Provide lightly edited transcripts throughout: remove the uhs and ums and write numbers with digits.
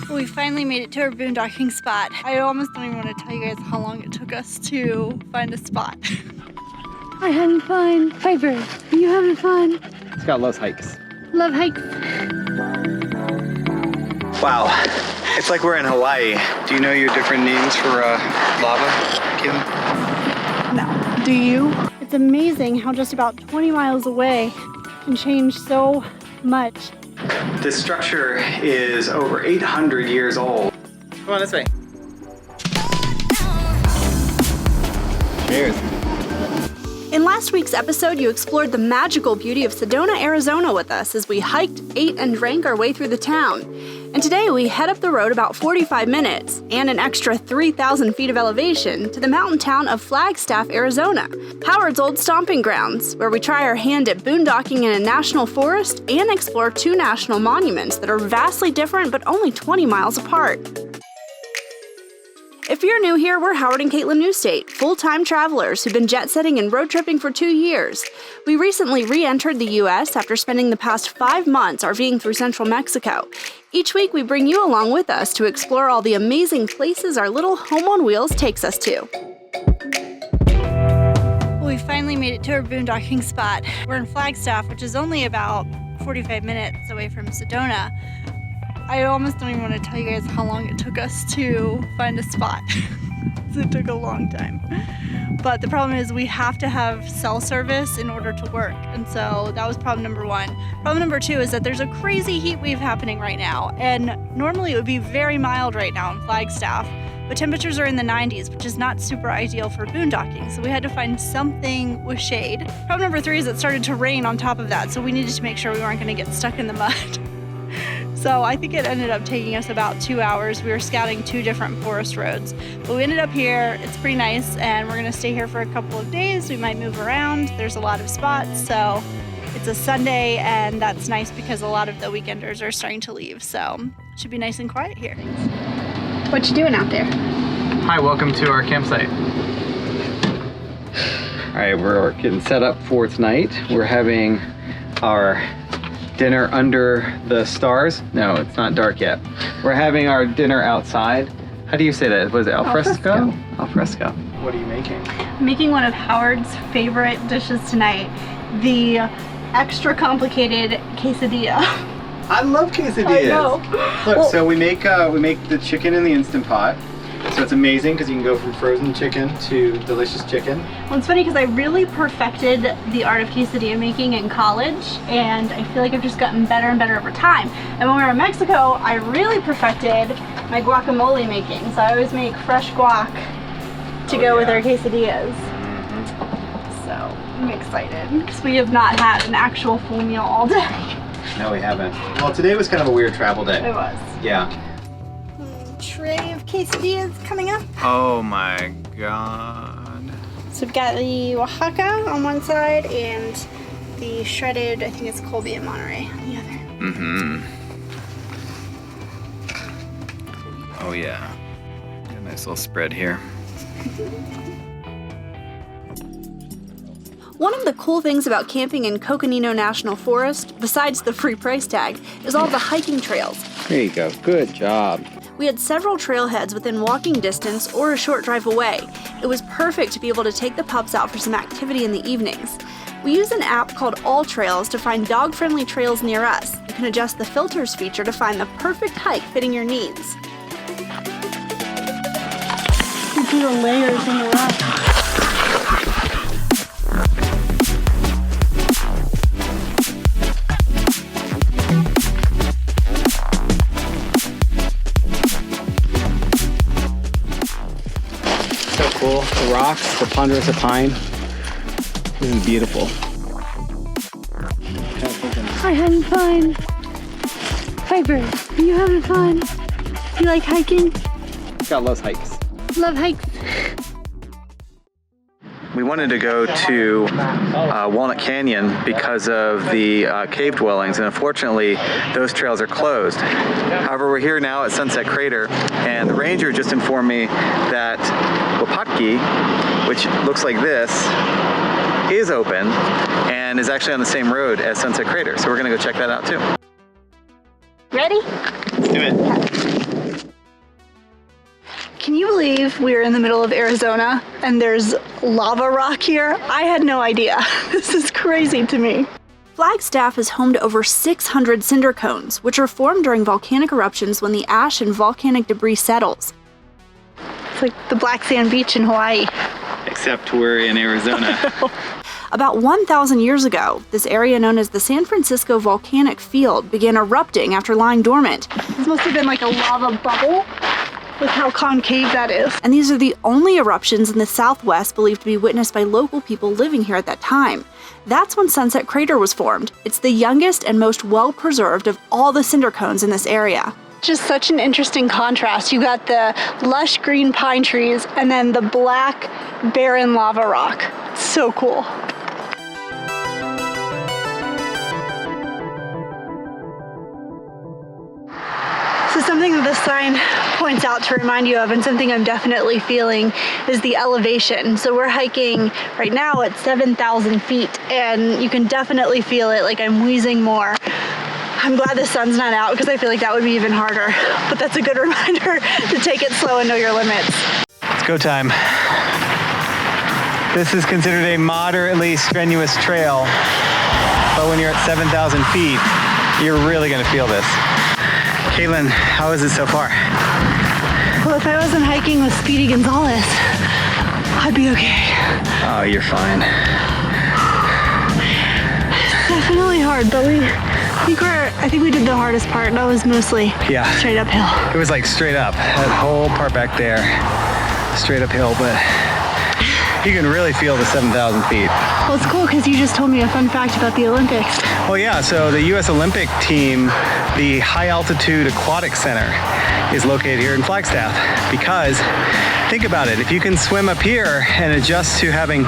We finally made it to our boondocking spot. I almost don't even want to tell you guys how long it took us to find a spot. We're having fun. Piper, are you having fun? Scott loves hikes. Love hikes. Wow, it's like we're in Hawaii. Do you know your different names for lava, Kim? No. Do you? It's amazing how just about 20 miles away can change so much. This structure is over 800 years old. Come on this way. Cheers. In last week's episode, you explored the magical beauty of Sedona, Arizona with us as we hiked, ate, and drank our way through the town. And today we head up the road about 45 minutes and an extra 3,000 feet of elevation to the mountain town of Flagstaff, Arizona, Howard's old stomping grounds, where we try our hand at boondocking in a national forest and explore two national monuments that are vastly different but only 20 miles apart. If you're new here, we're Howard and Caitlin Newstate, full-time travelers who've been jet-setting and road tripping for 2 years. We recently re-entered the U.S. after spending the past 5 months RVing through central Mexico. Each week, we bring you along with us to explore all the amazing places our little home on wheels takes us to. We finally made it to our boondocking spot. We're in Flagstaff, which is only about 45 minutes away from Sedona. I almost don't even want to tell you guys how long it took us to find a spot. It took a long time. But the problem is we have to have cell service in order to work. And so that was problem number one. Problem number two is that there's a crazy heat wave happening right now. And normally it would be very mild right now in Flagstaff, but temperatures are in the 90s, which is not super ideal for boondocking. So we had to find something with shade. Problem number three is it started to rain on top of that. So we needed to make sure we weren't going to get stuck in the mud. So I think it ended up taking us about 2 hours. We were scouting 2 different forest roads. But we ended up here. It's pretty nice, and we're gonna stay here for a couple of days. We might move around. There's a lot of spots, so it's a Sunday, and that's nice because a lot of the weekenders are starting to leave. So it should be nice and quiet here. What you doing out there? Hi, welcome to our campsite. All right, we're getting set up for tonight. We're having our dinner under the stars. No, it's not dark yet. We're having our dinner outside. How do you say that? Was it al fresco? Al fresco. What are you making? I'm making one of Howard's favorite dishes tonight, the extra complicated quesadilla. I love quesadillas. I know. Look, Well, so we make the chicken in the Instant Pot. So it's amazing because you can go from frozen chicken to delicious chicken. Well, it's funny because I really perfected the art of quesadilla making in college, and I feel like I've just gotten better and better over time. And when we were in Mexico, I really perfected my guacamole making. So I always make fresh guac to go with our quesadillas. So I'm excited because we have not had an actual full meal all day. No, we haven't. Well, today was kind of a weird travel day. It was. Yeah. Tray of quesadillas coming up. Oh my God. So we've got the Oaxaca on one side and the shredded, I think it's Colby and Monterey on the other. Mm-hmm. Oh yeah. Got a nice little spread here. One of the cool things about camping in Coconino National Forest, besides the free price tag, is all the hiking trails. There you go. Good job. We had several trailheads within walking distance or a short drive away. It was perfect to be able to take the pups out for some activity in the evenings. We use an app called All Trails to find dog-friendly trails near us. You can adjust the filters feature to find the perfect hike fitting your needs. You see the layers in the rock. Cool. The rocks, the ponderosa pine. This is beautiful. We're having fun. Piper, are you having fun? You like hiking? Scott loves hikes. Love hikes. We wanted to go to Walnut Canyon because of the cave dwellings, and unfortunately those trails are closed. However, we're here now at Sunset Crater, and the ranger just informed me that Wupatki, which looks like this, is open and is actually on the same road as Sunset Crater. So we're gonna go check that out too. Ready? Let's Do it. Can you believe we're in the middle of Arizona and there's lava rock here? I had no idea. This is crazy to me. Flagstaff is home to over 600 cinder cones, which are formed during volcanic eruptions when the ash and volcanic debris settles. It's like the black sand beach in Hawaii. Except we're in Arizona. About 1,000 years ago, this area known as the San Francisco Volcanic Field began erupting after lying dormant. This must have been like a lava bubble. Look how concave that is. And these are the only eruptions in the Southwest believed to be witnessed by local people living here at that time. That's when Sunset Crater was formed. It's the youngest and most well-preserved of all the cinder cones in this area. Just such an interesting contrast. You got the lush green pine trees and then the black, barren lava rock. It's so cool. So something that this sign points out to remind you of, and something I'm definitely feeling, is the elevation. So we're hiking right now at 7,000 feet, and you can definitely feel it, like I'm wheezing more. I'm glad the sun's not out because I feel like that would be even harder. But that's a good reminder to take it slow and know your limits. It's go time. This is considered a moderately strenuous trail, but when you're at 7,000 feet, you're really gonna feel this. Caitlin, how is it so far? Well, if I wasn't hiking with Speedy Gonzalez, I'd be okay. Oh, you're fine. It's definitely hard, but I think we did the hardest part. That was mostly straight uphill. It was like straight up. That whole part back there, straight uphill, but you can really feel the 7,000 feet. Well, it's cool because you just told me a fun fact about the Olympics. Well, yeah, so the U.S. Olympic team, the High Altitude Aquatic Center is located here in Flagstaff because, think about it, if you can swim up here and adjust to having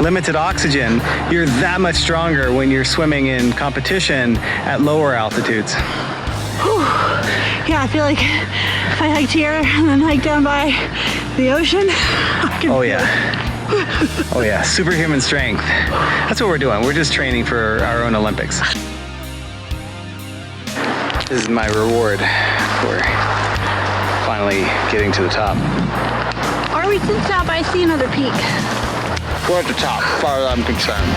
limited oxygen, you're that much stronger when you're swimming in competition at lower altitudes. Whew. Yeah, I feel like if I hiked here and then hiked down by the ocean, I can Oh yeah, superhuman strength. That's what we're doing. We're just training for our own Olympics. This is my reward for finally getting to the top. Are we to the top? I see another peak. We're at the top, as far as I'm concerned.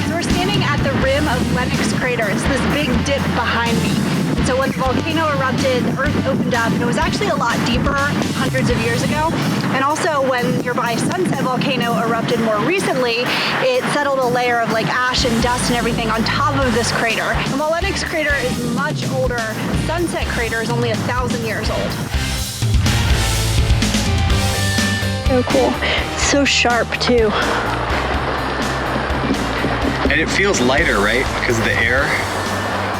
So we're standing at the rim of Lennox Crater. It's this big dip behind me. And so when the volcano erupted, the earth opened up, and it was actually a lot deeper hundreds of years ago. And also when nearby Sunset Volcano erupted more recently, it settled a layer of like ash and dust and everything on top of this crater. And while Lennox Crater is much older, Sunset Crater is only 1,000 years old. So cool. It's so sharp too. And it feels lighter, right? Because of the air?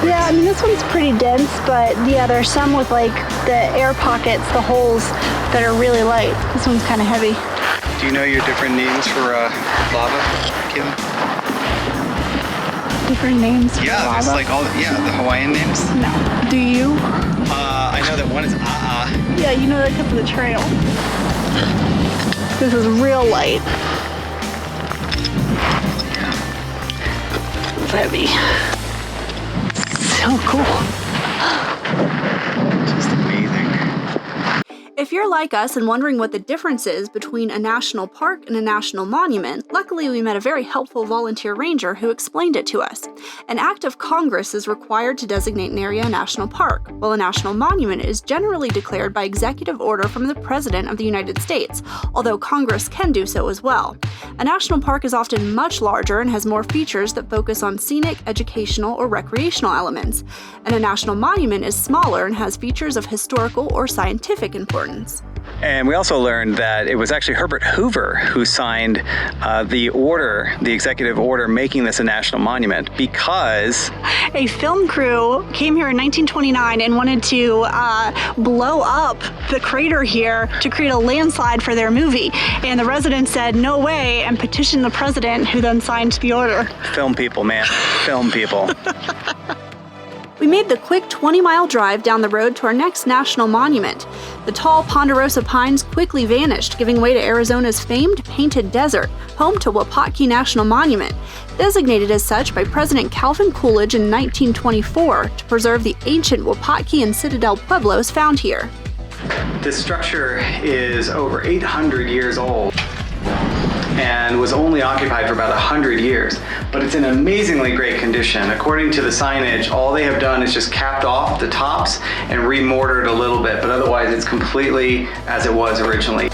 Yeah, I mean, this one's pretty dense, but yeah, there's some with like the air pockets, the holes that are really light. This one's kind of heavy. Do you know your different names for lava, Kim? Different names for Yeah, lava? there's like all, the Hawaiian names. No. Do you? I know that one is Yeah, you know that because of the trail. This is real light. It's heavy. So cool. Just amazing. If you're like us and wondering what the difference is between a national park and a national monument, luckily we met a very helpful volunteer ranger who explained it to us. An act of Congress is required to designate an area a national park, while a national monument is generally declared by executive order from the President of the United States, although Congress can do so as well. A national park is often much larger and has more features that focus on scenic, educational, or recreational elements, and a national monument is smaller and has features of historical or scientific importance. And we also learned that it was actually Herbert Hoover who signed the executive order making this a national monument, because a film crew came here in 1929 and wanted to blow up the crater here to create a landslide for their movie. And the residents said, no way, and petitioned the president, who then signed the order. Film people, man. Film people. We made the quick 20-mile drive down the road to our next national monument. The tall ponderosa pines quickly vanished, giving way to Arizona's famed Painted Desert, home to Wupatki National Monument, designated as such by President Calvin Coolidge in 1924 to preserve the ancient Wupatki and Citadel Pueblos found here. This structure is over 800 years old and was only occupied for about 100 years, but it's in amazingly great condition. According to the signage, all they have done is just capped off the tops and remortared a little bit, but otherwise it's completely as it was originally.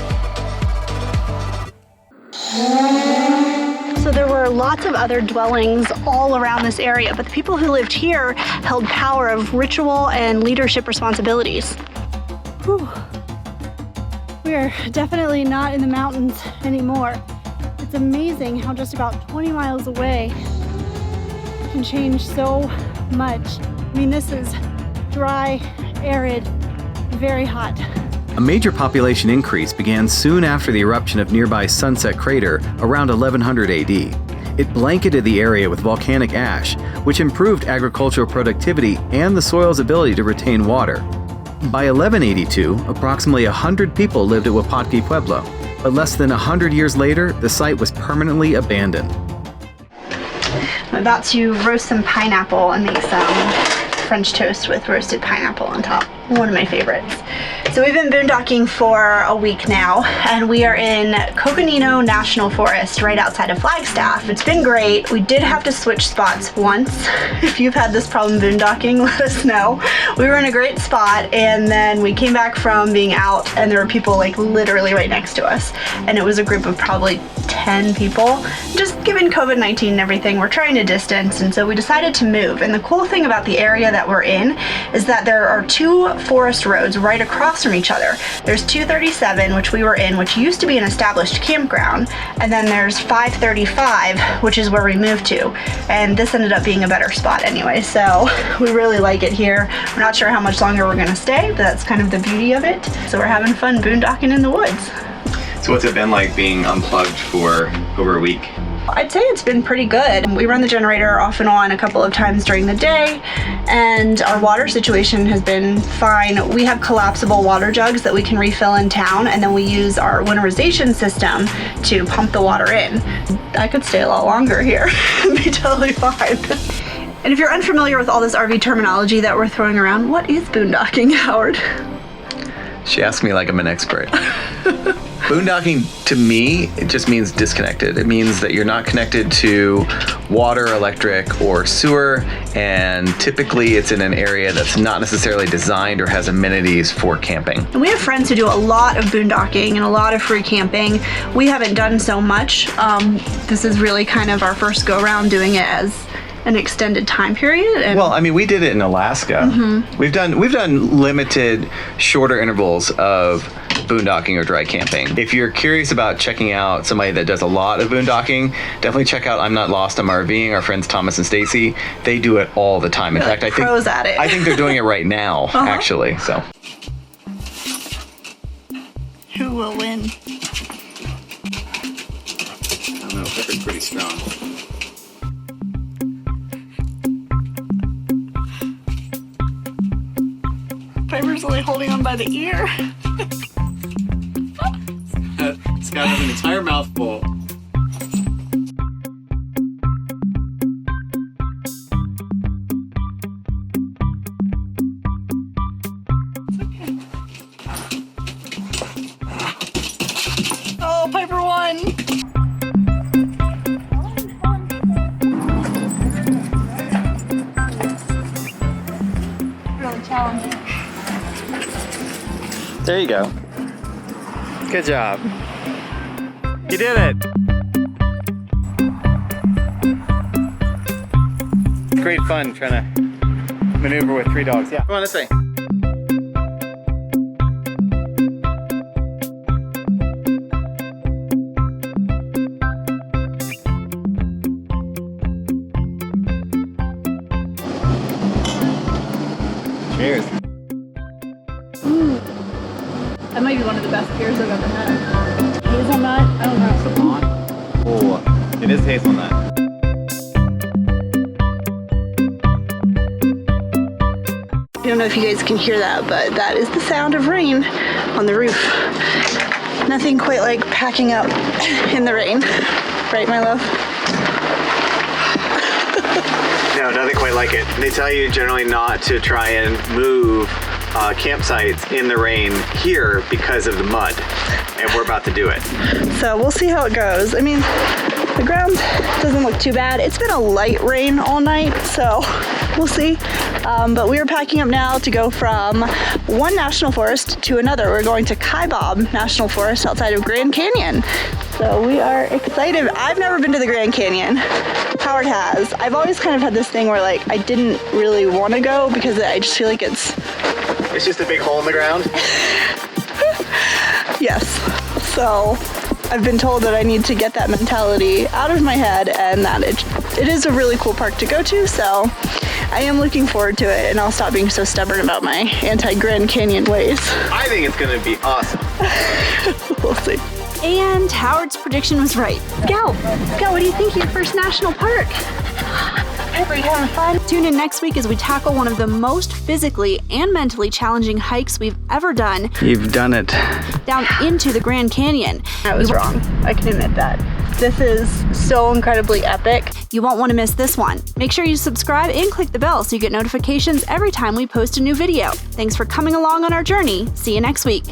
So there were lots of other dwellings all around this area, but the people who lived here held power of ritual and leadership responsibilities. Whew. We are definitely not in the mountains anymore. It's amazing how just about 20 miles away can change so much. I mean, this is dry, arid, very hot. A major population increase began soon after the eruption of nearby Sunset Crater around 1100 AD. It blanketed the area with volcanic ash, which improved agricultural productivity and the soil's ability to retain water. By 1182, approximately 100 people lived at Wapiti Pueblo, but less than 100 years later, the site was permanently abandoned. I'm about to roast some pineapple and make some French toast with roasted pineapple on top. One of my favorites. So we've been boondocking for a week now, and we are in Coconino National Forest right outside of Flagstaff. It's been great. We did have to switch spots once. If you've had this problem boondocking, let us know. We were in a great spot, and then we came back from being out, and there were people like literally right next to us. And it was a group of probably 10 people. Just given COVID-19 and everything, we're trying to distance, and so we decided to move. And the cool thing about the area that we're in is that there are two forest roads right across from each other. There's 237, which we were in, which used to be an established campground, and then there's 535, which is where we moved to. And this ended up being a better spot anyway, so we really like it here. We're not sure how much longer we're gonna stay, but that's kind of the beauty of it. So we're having fun boondocking in the woods. So what's it been like being unplugged for over a week? I'd say it's been pretty good. We run the generator off and on a couple of times during the day, and our water situation has been fine. We have collapsible water jugs that we can refill in town, and then we use our winterization system to pump the water in. I could stay a lot longer here and be totally fine. And if you're unfamiliar with all this RV terminology that we're throwing around, what is boondocking, Howard? She asked me like I'm an expert. Boondocking, to me, it just means disconnected. It means that you're not connected to water, electric, or sewer, and typically it's in an area that's not necessarily designed or has amenities for camping. And we have friends who do a lot of boondocking and a lot of free camping. We haven't done so much. This is really kind of our first go-around doing it as an extended time period. And well, I mean, we did it in Alaska. Mm-hmm. We've done limited, shorter intervals of boondocking or dry camping. If you're curious about checking out somebody that does a lot of boondocking, definitely check out I'm Not Lost, I'm RVing, our friends Thomas and Stacy. They do it all the time. In fact, I think pros at it. I think they're doing it right now, actually. So, who will win? I don't know. Pepper's pretty strong. Piper's only holding on by the ear. Scott has an entire mouthful. Oh, Piper won. Really challenging. There you go. Good job. You did it. Great fun trying to maneuver with 3 dogs. Yeah. Come on this way. Cheers. That might be one of the best beers I've ever had. Hazelnut? I don't know. Oh, it is hazelnut. don't know if you guys can hear that, but that is the sound of rain on the roof. Nothing quite like packing up in the rain. Right, my love? No, nothing quite like it. They tell you generally not to try and move campsites in the rain here because of the mud, and we're about to do it. So we'll see how it goes. I mean, the ground doesn't look too bad. It's been a light rain all night, so we'll see. But we are packing up now to go from one national forest to another. We're going to Kaibab National Forest outside of Grand Canyon. So we are excited. I've never been to the Grand Canyon. Howard has. I've always kind of had this thing where like I didn't really want to go because I just feel like it's just a big hole in the ground? Yes. So I've been told that I need to get that mentality out of my head and that it is a really cool park to go to, so I am looking forward to it, and I'll stop being so stubborn about my anti-Grand Canyon ways. I think it's gonna be awesome. We'll see. And Howard's prediction was right. Scout, what do you think of your first national park? Are you having fun? Tune in next week as we tackle one of the most physically and mentally challenging hikes we've ever done. You've done it. Down into the Grand Canyon. I was wrong. I can admit that. This is so incredibly epic. You won't want to miss this one. Make sure you subscribe and click the bell so you get notifications every time we post a new video. Thanks for coming along on our journey. See you next week.